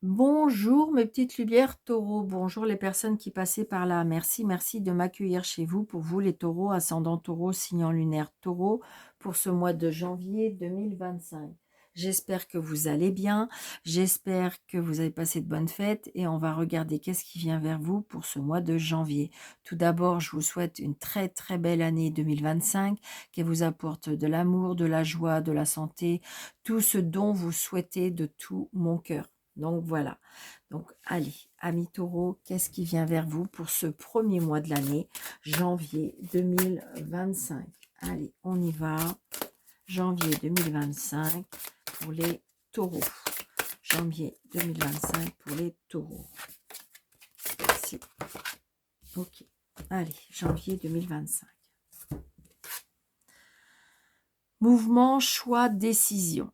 Bonjour mes petites lumières taureaux, bonjour les personnes qui passaient par là. Merci, merci de m'accueillir chez vous pour vous les taureaux, ascendant taureau, signe lunaire taureau pour ce mois de janvier 2025. J'espère que vous allez bien, j'espère que vous avez passé de bonnes fêtes et on va regarder qu'est-ce qui vient vers vous pour ce mois de janvier. Tout d'abord, je vous souhaite une très très belle année 2025, qu'elle vous apporte de l'amour, de la joie, de la santé, tout ce dont vous souhaitez de tout mon cœur. Donc voilà, donc allez, amis taureaux, qu'est-ce qui vient vers vous pour ce premier mois de l'année, janvier 2025? Allez, on y va, janvier 2025 pour les taureaux. Janvier 2025 pour les taureaux. Merci. Ok, allez, janvier 2025. Mouvement, choix, décision.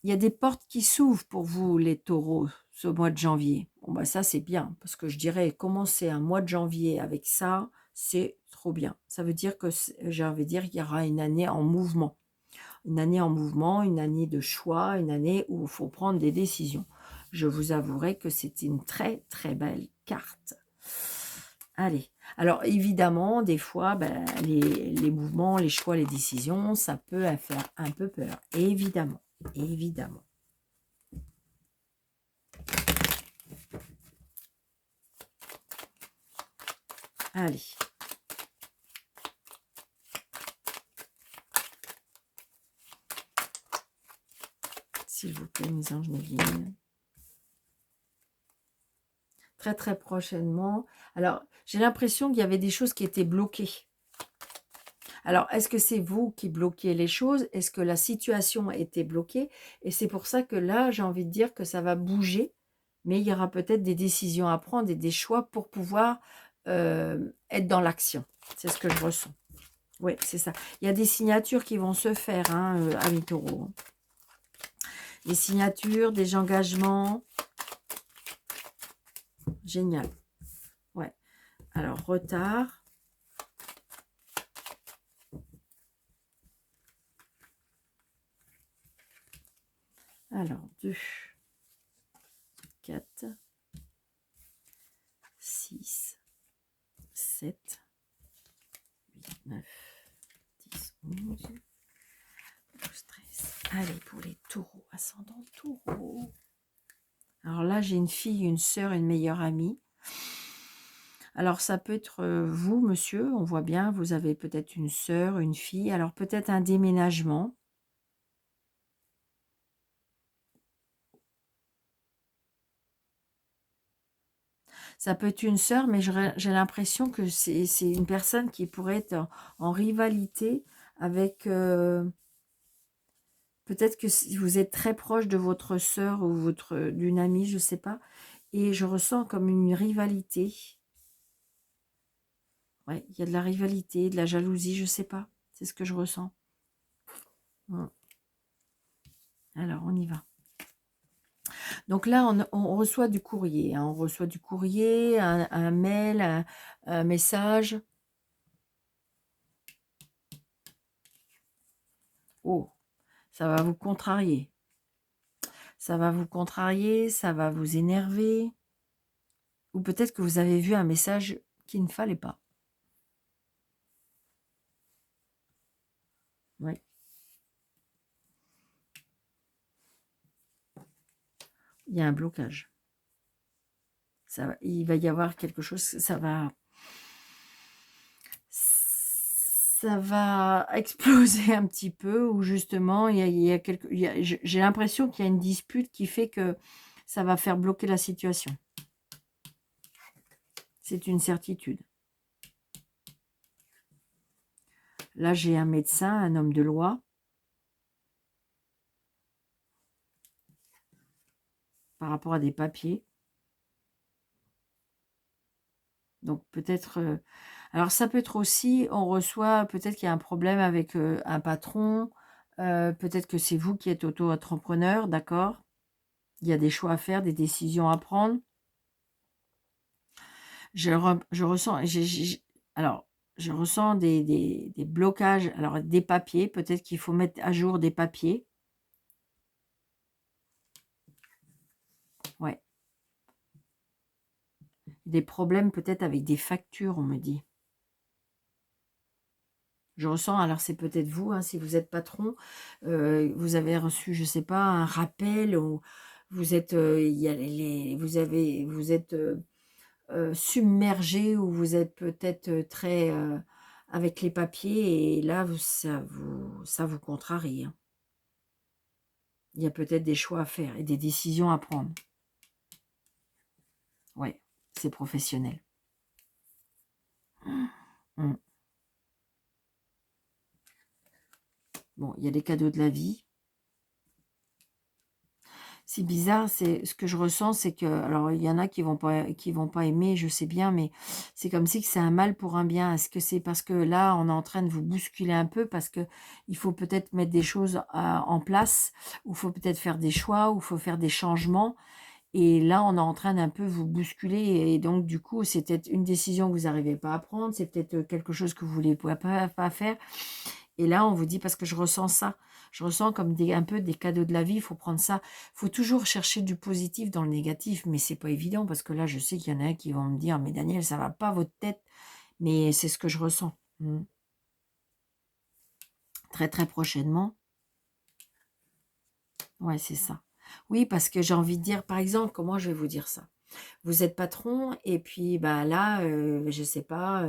Il y a des portes qui s'ouvrent pour vous, les taureaux, ce mois de janvier. Bon, bah ça, c'est bien, parce que je dirais, commencer un mois de janvier avec ça, c'est trop bien. Ça veut dire que, j'ai envie de dire, qu'il y aura une année en mouvement. Une année en mouvement, une année de choix, une année où il faut prendre des décisions. Je vous avouerai que c'est une très, très belle carte. Allez. Alors, évidemment, des fois, ben, les mouvements, les choix, les décisions, ça peut faire un peu peur. Évidemment. Évidemment. Allez. S'il vous plaît, mes anges, mes guides. Très, très prochainement. Alors, j'ai l'impression qu'il y avait des choses qui étaient bloquées. Alors, est-ce que c'est vous qui bloquez les choses? Est-ce que la situation était bloquée? Et c'est pour ça que là, j'ai envie de dire que ça va bouger. Mais il y aura peut-être des décisions à prendre et des choix pour pouvoir être dans l'action. C'est ce que je ressens. Oui, c'est ça. Il y a des signatures qui vont se faire, hein, amis taureaux. Des signatures, des engagements. Génial. Ouais. Alors, retard. Alors, 2, 4, 6, 7, 8, 9, 10, 11, 12, 13. Allez, pour les taureaux, ascendant taureau. Alors là, j'ai une fille, une sœur, une meilleure amie. Alors, ça peut être vous, monsieur, on voit bien, vous avez peut-être une sœur, une fille. Alors, peut-être un déménagement. Ça peut être une sœur, mais j'ai l'impression que c'est une personne qui pourrait être en rivalité avec... peut-être que si vous êtes très proche de votre sœur ou d'une amie, je ne sais pas. Et je ressens comme une rivalité. Ouais, il y a de la rivalité, de la jalousie, je ne sais pas. C'est ce que je ressens. Alors, on y va. Donc là, on reçoit du courrier. Hein. On reçoit du courrier, un mail, un message. Oh, ça va vous contrarier. Ça va vous contrarier, ça va vous énerver. Ou peut-être que vous avez vu un message qu'il ne fallait pas. Oui. Il y a un blocage. Il va y avoir quelque chose, ça va exploser un petit peu, ou justement, j'ai l'impression qu'il y a une dispute qui fait que ça va faire bloquer la situation. C'est une certitude. Là, j'ai un médecin, un homme de loi, par rapport à des papiers. Donc peut-être... alors ça peut être aussi, on reçoit, peut-être qu'il y a un problème avec un patron, peut-être que c'est vous qui êtes auto-entrepreneur, d'accord? Il y a des choix à faire, des décisions à prendre. Je ressens, alors, je ressens des blocages, alors des papiers, peut-être qu'il faut mettre à jour des papiers. Des problèmes peut-être avec des factures, on me dit. Je ressens, alors c'est peut-être vous, hein, si vous êtes patron, vous avez reçu, je sais pas, un rappel ou vous êtes, il y a vous êtes submergé ou vous êtes peut-être très avec les papiers et là, ça vous contrarie, hein. Il y a peut-être des choix à faire et des décisions à prendre. Ouais, c'est professionnel. Mm. Bon, il y a les cadeaux de la vie. C'est bizarre, c'est ce que je ressens, c'est que, alors il y en a qui vont pas aimer, je sais bien, mais c'est comme si que c'est un mal pour un bien. Est-ce que c'est parce que là, on est en train de vous bousculer un peu, parce que il faut peut-être mettre des choses en place, ou faut peut-être faire des choix, ou faut faire des changements, et là, on est en train d'un peu vous bousculer, et donc du coup, c'est peut-être une décision que vous n'arrivez pas à prendre, c'est peut-être quelque chose que vous voulez pas faire, et là, on vous dit, parce que je ressens ça, je ressens comme un peu des cadeaux de la vie, il faut prendre ça. Il faut toujours chercher du positif dans le négatif, mais c'est pas évident, parce que là, je sais qu'il y en a qui vont me dire, mais Daniel, ça va pas votre tête, mais c'est ce que je ressens. Très, très prochainement. Ouais, c'est ça. Oui, parce que j'ai envie de dire, par exemple, comment je vais vous dire ça? Vous êtes patron et puis bah là, je sais pas,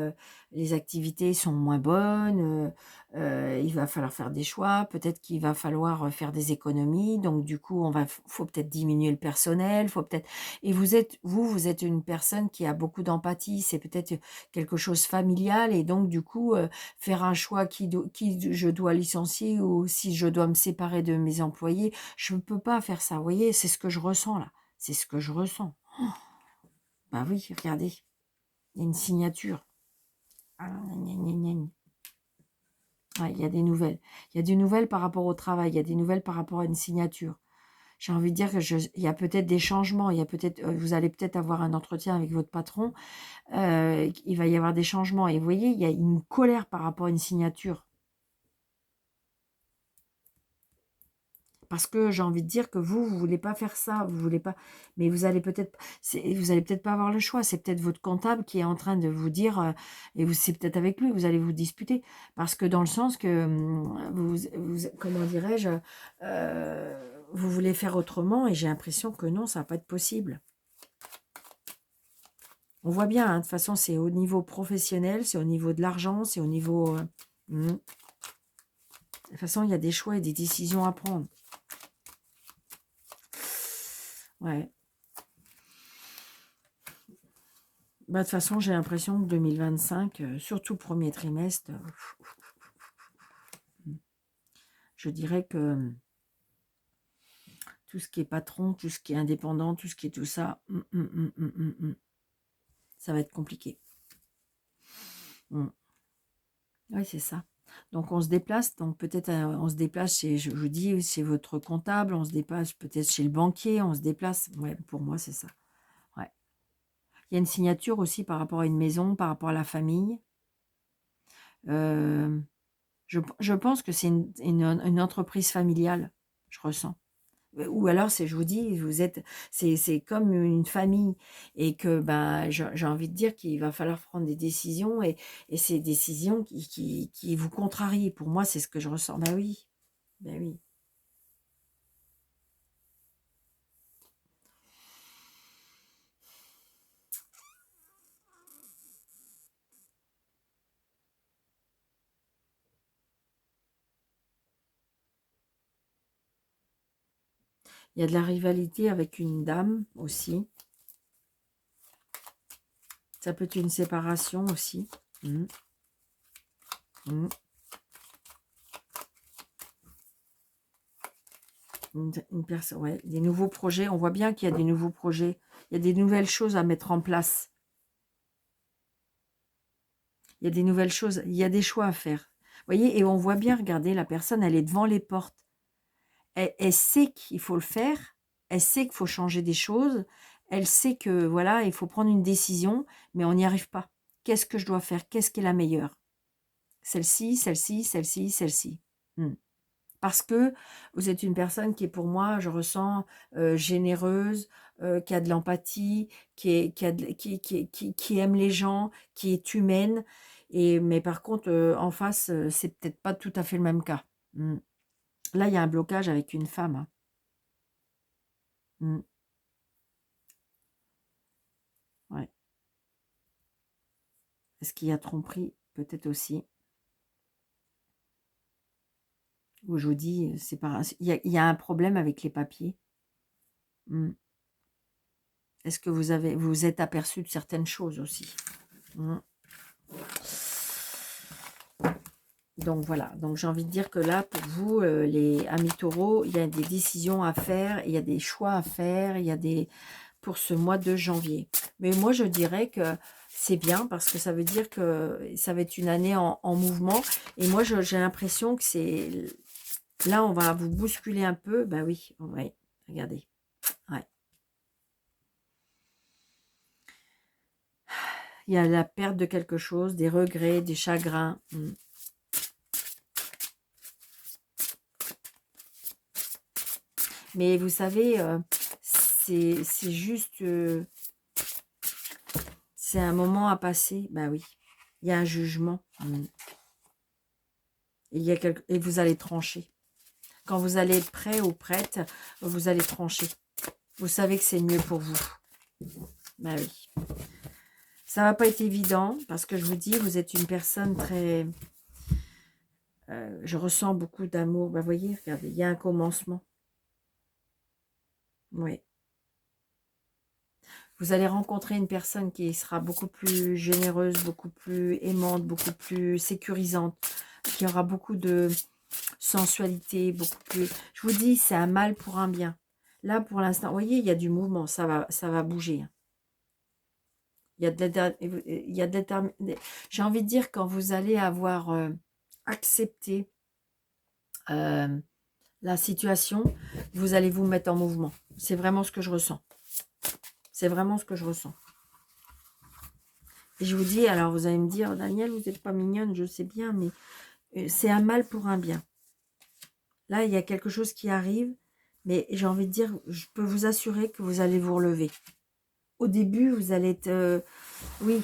les activités sont moins bonnes, il va falloir faire des choix, peut-être qu'il va falloir faire des économies, donc du coup, faut peut-être diminuer le personnel, faut peut-être, et vous êtes une personne qui a beaucoup d'empathie, c'est peut-être quelque chose familial, et donc du coup, faire un choix qui je dois licencier ou si je dois me séparer de mes employés, je ne peux pas faire ça, vous voyez? C'est ce que je ressens là, c'est ce que je ressens. Bah oui, regardez, il y a une signature. Ah, gna, gna, gna, gna. Ouais, il y a des nouvelles. Il y a des nouvelles par rapport au travail, il y a des nouvelles par rapport à une signature. J'ai envie de dire que il y a peut-être des changements, il y a peut-être, vous allez peut-être avoir un entretien avec votre patron, il va y avoir des changements. Et vous voyez, il y a une colère par rapport à une signature. Parce que j'ai envie de dire que vous voulez pas faire ça, vous voulez pas, mais vous allez peut-être pas avoir le choix. C'est peut-être votre comptable qui est en train de vous dire, et c'est peut-être avec lui, vous allez vous disputer, parce que dans le sens que comment dirais-je, vous voulez faire autrement, et j'ai l'impression que non, ça va pas être possible. On voit bien, hein, de toute façon, c'est au niveau professionnel, c'est au niveau de l'argent, c'est au niveau. De toute façon, il y a des choix et des décisions à prendre. Ouais. Bah, de toute façon, j'ai l'impression que 2025, surtout le premier trimestre, je dirais que tout ce qui est patron, tout ce qui est indépendant, tout ce qui est tout ça, ça va être compliqué. Oui, c'est ça. Donc, on se déplace. Donc, peut-être, on se déplace chez, je vous dis, chez votre comptable, on se déplace peut-être chez le banquier, on se déplace. Ouais, pour moi, c'est ça. Ouais. Il y a une signature aussi par rapport à une maison, par rapport à la famille. Euh, je pense que c'est une entreprise familiale, je ressens. Ou alors, je vous dis, c'est comme une famille, et que ben, j'ai envie de dire qu'il va falloir prendre des décisions, et ces décisions qui vous contrarient. Pour moi, c'est ce que je ressens. Ben oui, ben oui. Il y a de la rivalité avec une dame aussi. Ça peut être une séparation aussi. Mmh. Mmh. Une personne, ouais, des nouveaux projets. On voit bien qu'il y a des nouveaux projets. Il y a des nouvelles choses à mettre en place. Il y a des nouvelles choses. Il y a des choix à faire. Vous voyez, et on voit bien, regardez, la personne, elle est devant les portes. Elle sait qu'il faut le faire. Elle sait qu'il faut changer des choses. Elle sait que, voilà, il faut prendre une décision, mais on n'y arrive pas. Qu'est-ce que je dois faire? Qu'est-ce qui est la meilleure? Celle-ci, celle-ci, celle-ci, celle-ci. Parce que vous êtes une personne qui est pour moi, je ressens, généreuse, qui a de l'empathie, qui aime les gens, qui est humaine. Mais par contre, en face, c'est peut-être pas tout à fait le même cas. Mmh. Là, il y a un blocage avec une femme, hein. Mmh. Ouais. Est-ce qu'il y a tromperie? Peut-être aussi. Ou je vous dis, c'est pas il y a un problème avec les papiers. Mmh. Est-ce que vous vous êtes aperçu de certaines choses aussi? Mmh. Donc voilà, donc j'ai envie de dire que là, pour vous, les amis taureaux, il y a des décisions à faire, il y a des choix à faire, il y a des pour ce mois de janvier. Mais moi, je dirais que c'est bien parce que ça veut dire que ça va être une année en mouvement. Et moi, j'ai l'impression que c'est là, on va vous bousculer un peu. Ben oui, ouais, regardez. Ouais. Il y a la perte de quelque chose, des regrets, des chagrins. Mais vous savez, c'est juste, c'est un moment à passer. Ben oui, il y a un jugement. Et vous allez trancher. Quand vous allez être prêt ou prête, vous allez trancher. Vous savez que c'est mieux pour vous. Ben oui. Ça va pas être évident parce que je vous dis, vous êtes une personne très... je ressens beaucoup d'amour. Ben, vous voyez, regardez, il y a un commencement. Oui. Vous allez rencontrer une personne qui sera beaucoup plus généreuse, beaucoup plus aimante, beaucoup plus sécurisante, qui aura beaucoup de sensualité, beaucoup plus... Je vous dis, c'est un mal pour un bien. Là, pour l'instant, vous voyez, il y a du mouvement, ça va bouger. Il y a j'ai envie de dire, quand vous allez avoir accepté la situation, vous allez vous mettre en mouvement. C'est vraiment ce que je ressens. C'est vraiment ce que je ressens. Et je vous dis, alors vous allez me dire, Daniel, vous n'êtes pas mignonne, je sais bien, mais c'est un mal pour un bien. Là, il y a quelque chose qui arrive, mais j'ai envie de dire, je peux vous assurer que vous allez vous relever. Au début, vous allez être... oui,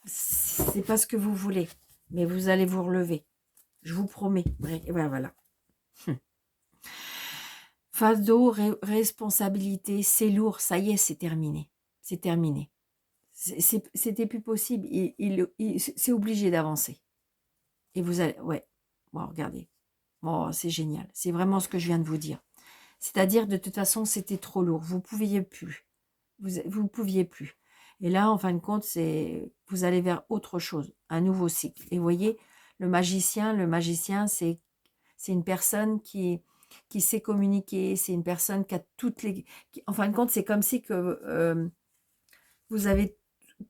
c'est pas ce que vous voulez, mais vous allez vous relever. Je vous promets. Et ben voilà. Fardeau, responsabilité, c'est lourd. Ça y est, c'est terminé. C'est terminé. C'était plus possible. C'est obligé d'avancer. Et vous allez... Ouais. Bon, regardez. Bon, c'est génial. C'est vraiment ce que je viens de vous dire. C'est-à-dire, de toute façon, c'était trop lourd. Vous ne pouviez plus. Vous ne pouviez plus. Et là, en fin de compte, vous allez vers autre chose, un nouveau cycle. Et vous voyez, le magicien, c'est une personne qui sait communiquer, c'est une personne qui a toutes les... en fin de compte, c'est comme si que vous avez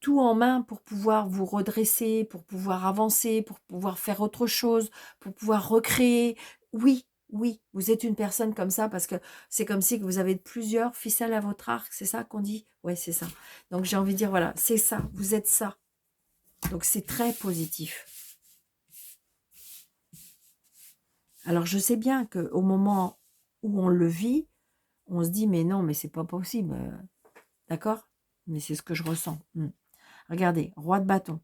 tout en main pour pouvoir vous redresser, pour pouvoir avancer, pour pouvoir faire autre chose, pour pouvoir recréer. Oui, oui, vous êtes une personne comme ça parce que c'est comme si que vous avez plusieurs ficelles à votre arc, c'est ça qu'on dit? Ouais, c'est ça. Donc j'ai envie de dire, voilà, c'est ça, vous êtes ça. Donc c'est très positif. Alors je sais bien qu'au moment où on le vit, on se dit, mais non, mais c'est pas possible. D'accord? Mais c'est ce que je ressens. Regardez, roi de bâton.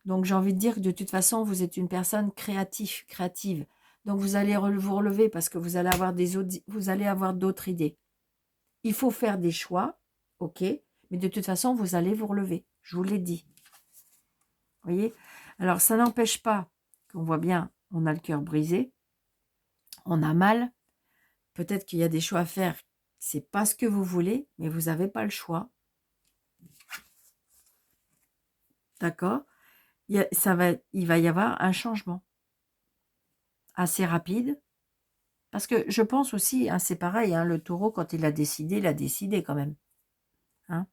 Donc, j'ai envie de dire que de toute façon, vous êtes une personne créative. Donc, vous allez vous relever parce que vous allez avoir vous allez avoir d'autres idées. Il faut faire des choix, ok, mais de toute façon, vous allez vous relever. Je vous l'ai dit. Vous voyez? Alors, ça n'empêche pas qu'on voit bien, on a le cœur brisé, on a mal. Peut-être qu'il y a des choix à faire. C'est pas ce que vous voulez, mais vous n'avez pas le choix. D'accord? Il va y avoir un changement assez rapide. Parce que je pense aussi, hein, c'est pareil, hein, le taureau, quand il a décidé quand même. Hein.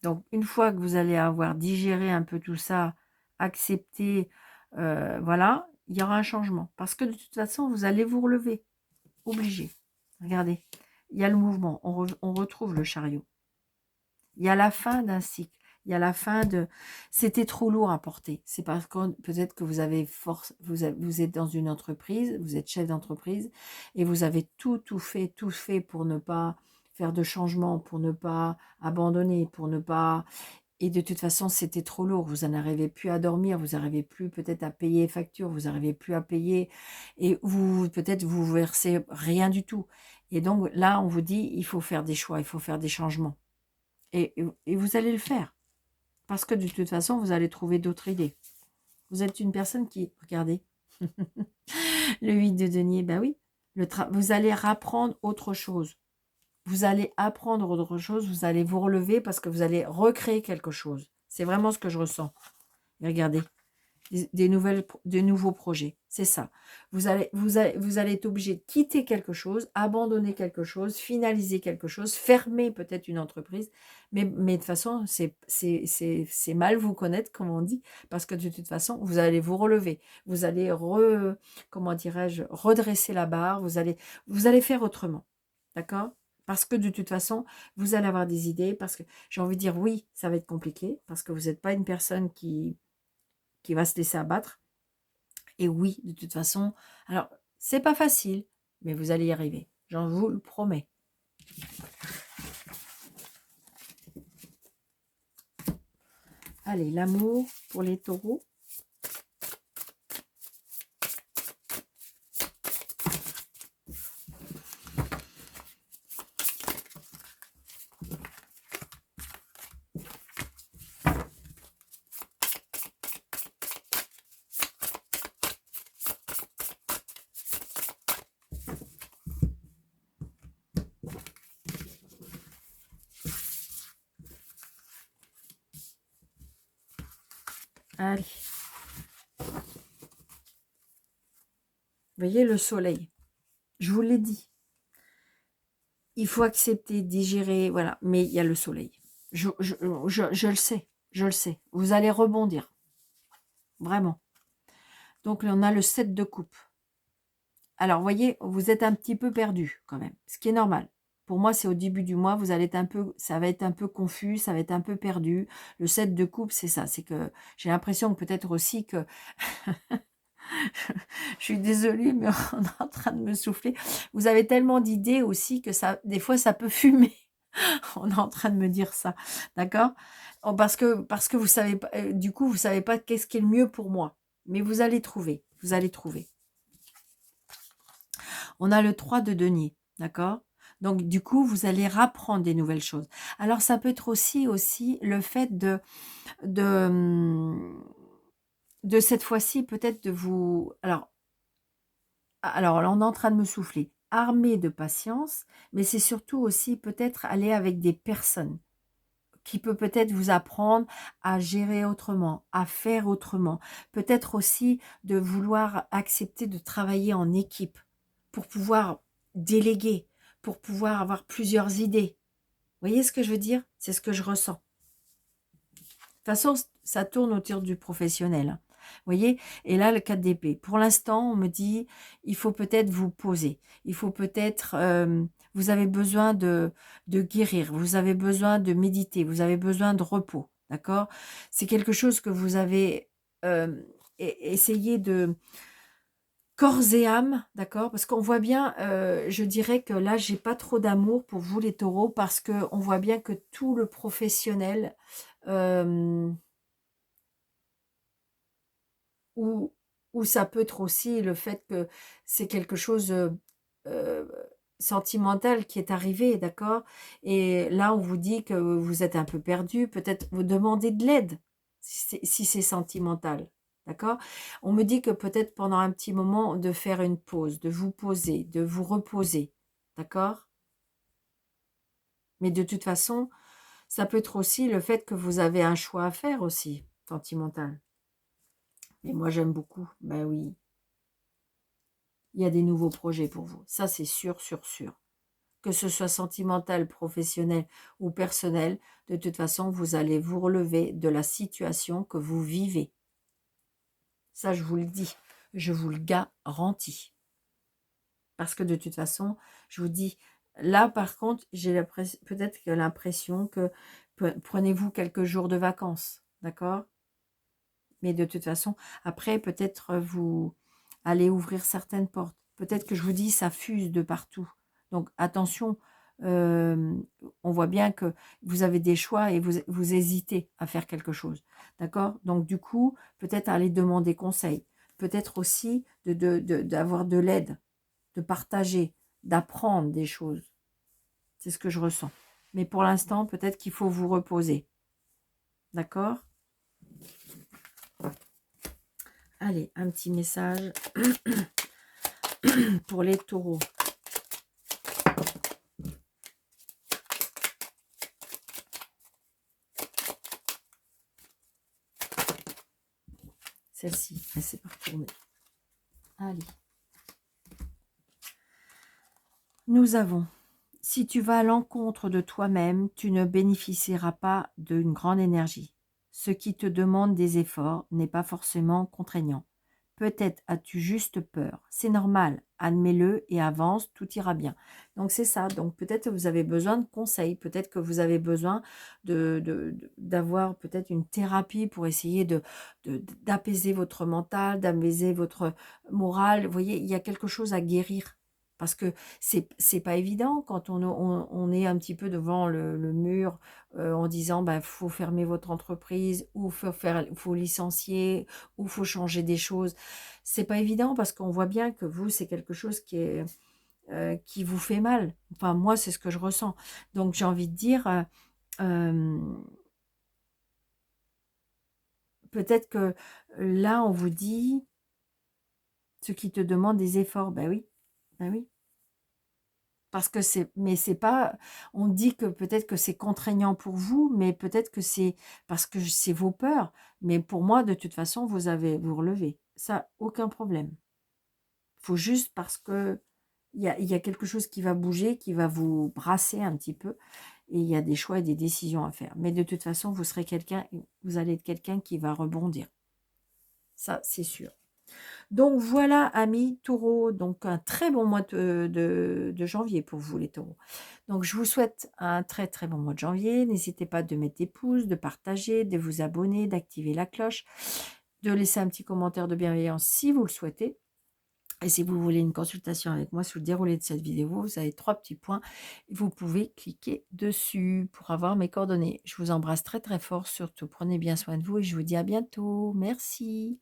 Donc, une fois que vous allez avoir digéré un peu tout ça, accepté, voilà, il y aura un changement. Parce que de toute façon, vous allez vous relever. Obligé. Regardez, il y a le mouvement, on retrouve le chariot. Il y a la fin d'un cycle. Il y a la fin de... C'était trop lourd à porter. C'est parce que peut-être que vous avez force, vous êtes dans une entreprise, vous êtes chef d'entreprise et vous avez tout fait pour ne pas faire de changement, pour ne pas abandonner, pour ne pas... Et de toute façon, c'était trop lourd. Vous n'en arrivez plus à dormir, vous n'arrivez plus peut-être à payer les factures, vous n'arrivez plus à payer et vous peut-être vous versez rien du tout. Et donc là, on vous dit, il faut faire des choix, il faut faire des changements. Et vous allez le faire. Parce que de toute façon, vous allez trouver d'autres idées. Vous êtes une personne qui... Regardez. Le 8 de denier, ben oui. Vous allez apprendre autre chose. Vous allez apprendre autre chose, vous allez vous relever parce que vous allez recréer quelque chose. C'est vraiment ce que je ressens. Et regardez, des nouveaux projets. C'est ça. Vous allez être obligé de quitter quelque chose, abandonner quelque chose, finaliser quelque chose, fermer peut-être une entreprise. Mais de toute façon, c'est mal vous connaître, comme on dit, parce que de toute façon, vous allez vous relever. Vous allez, comment dirais-je, redresser la barre. Vous allez faire autrement. D'accord? Parce que de toute façon, vous allez avoir des idées, parce que j'ai envie de dire oui, ça va être compliqué, parce que vous n'êtes pas une personne qui va se laisser abattre. Et oui, de toute façon, alors, c'est pas facile, mais vous allez y arriver. J'en vous le promets. Allez, l'amour pour les taureaux. Allez. Vous voyez le soleil. Je vous l'ai dit. Il faut accepter, digérer, voilà. Mais il y a le soleil. Je le sais. Je le sais. Vous allez rebondir. Vraiment. Donc, là, on a le 7 de coupe. Alors, vous voyez, vous êtes un petit peu perdu quand même. Ce qui est normal. Pour moi, c'est au début du mois, vous allez être un peu, ça va être un peu confus, ça va être un peu perdu. Le 7 de coupe, c'est ça. C'est que j'ai l'impression que peut-être aussi que... Je suis désolée, mais on est en train de me souffler. Vous avez tellement d'idées aussi que ça, des fois, ça peut fumer. On est en train de me dire ça, d'accord? Parce que vous savez pas, du coup, vous savez pas qu'est-ce qui est le mieux pour moi. Mais vous allez trouver, vous allez trouver. On a le 3 de denier, d'accord? Donc, du coup, vous allez rapprendre des nouvelles choses. Alors, ça peut être aussi le fait de, de cette fois-ci, peut-être de vous... Alors, là, on est en train de me souffler. Armé de patience, mais c'est surtout aussi peut-être aller avec des personnes qui peut-être vous apprendre à gérer autrement, à faire autrement. Peut-être aussi de vouloir accepter de travailler en équipe pour pouvoir déléguer, pour pouvoir avoir plusieurs idées. Vous voyez ce que je veux dire? C'est ce que je ressens. De toute façon, ça tourne autour du professionnel, hein. Vous voyez? Et là, le 4 d'épée. Pour l'instant, on me dit, il faut peut-être vous poser. Il faut peut-être, vous avez besoin de guérir. Vous avez besoin de méditer. Vous avez besoin de repos. D'accord? C'est quelque chose que vous avez essayé de corps et âme, d'accord? Parce qu'on voit bien, je dirais que là, j'ai pas trop d'amour pour vous les taureaux parce que on voit bien que tout le professionnel... Ou ça peut être aussi le fait que c'est quelque chose, heu, sentimental qui est arrivé, d'accord? Et là, on vous dit que vous êtes un peu perdu, peut-être vous demandez de l'aide, si c'est sentimental, d'accord? On me dit que peut-être pendant un petit moment de faire une pause, de vous poser, de vous reposer, d'accord? Mais de toute façon, ça peut être aussi le fait que vous avez un choix à faire aussi, sentimental. Et moi, j'aime beaucoup, ben oui. Il y a des nouveaux projets pour vous. Ça, c'est sûr, sûr, sûr. Que ce soit sentimental, professionnel ou personnel, de toute façon, vous allez vous relever de la situation que vous vivez. Ça, je vous le dis. Je vous le garantis. Parce que de toute façon, je vous dis, Là, par contre, j'ai peut-être que l'impression que prenez-vous quelques jours de vacances, d'accord? Mais de toute façon, après, peut-être vous allez ouvrir certaines portes. Peut-être que je vous dis, ça fuse de partout. Donc, attention, euh, on voit bien que vous avez des choix et vous hésitez à faire quelque chose. D'accord? Donc, du coup, peut-être aller demander conseil. Peut-être aussi d'avoir de l'aide, de partager, d'apprendre des choses. C'est ce que je ressens. Mais pour l'instant, peut-être qu'il faut vous reposer. D'accord? Allez, un petit message pour les taureaux. Celle-ci, elle s'est pas retournée. Allez. Nous avons, si tu vas à l'encontre de toi-même, tu ne bénéficieras pas d'une grande énergie. Ce qui te demande des efforts n'est pas forcément contraignant. Peut-être as-tu juste peur. C'est normal. Admets-le et avance, tout ira bien. Donc c'est ça. Donc peut-être que vous avez besoin de conseils. Peut-être que vous avez besoin d'avoir peut-être une thérapie pour essayer d'apaiser votre mental, d'apaiser votre morale. Vous voyez, il y a quelque chose à guérir. Parce que c'est pas évident quand on est un petit peu devant le mur en disant bah, faut fermer votre entreprise ou faut licencier ou faut changer des choses. C'est pas évident parce qu'on voit bien que vous, c'est quelque chose qui vous fait mal. Enfin, moi, c'est ce que je ressens. Donc, j'ai envie de dire, euh, peut-être que là, on vous dit ce qui te demande des efforts. Ben oui, ben oui. Parce que mais c'est pas, on dit que peut-être que c'est contraignant pour vous, mais peut-être que c'est parce que c'est vos peurs. Mais pour moi, de toute façon, vous avez vous relever. Ça, aucun problème. Faut juste parce que il y a quelque chose qui va bouger, qui va vous brasser un petit peu, et il y a des choix et des décisions à faire. Mais de toute façon, vous allez être quelqu'un qui va rebondir. Ça, c'est sûr. Donc voilà, amis taureaux, donc un très bon mois de janvier pour vous les taureaux. Donc je vous souhaite un très très bon mois de janvier. N'hésitez pas de mettre des pouces, de partager, de vous abonner, d'activer la cloche, de laisser un petit commentaire de bienveillance si vous le souhaitez. Et si vous voulez une consultation avec moi sur le déroulé de cette vidéo, vous avez 3 petits points. Vous pouvez cliquer dessus pour avoir mes coordonnées. Je vous embrasse très très fort, surtout prenez bien soin de vous et je vous dis à bientôt. Merci.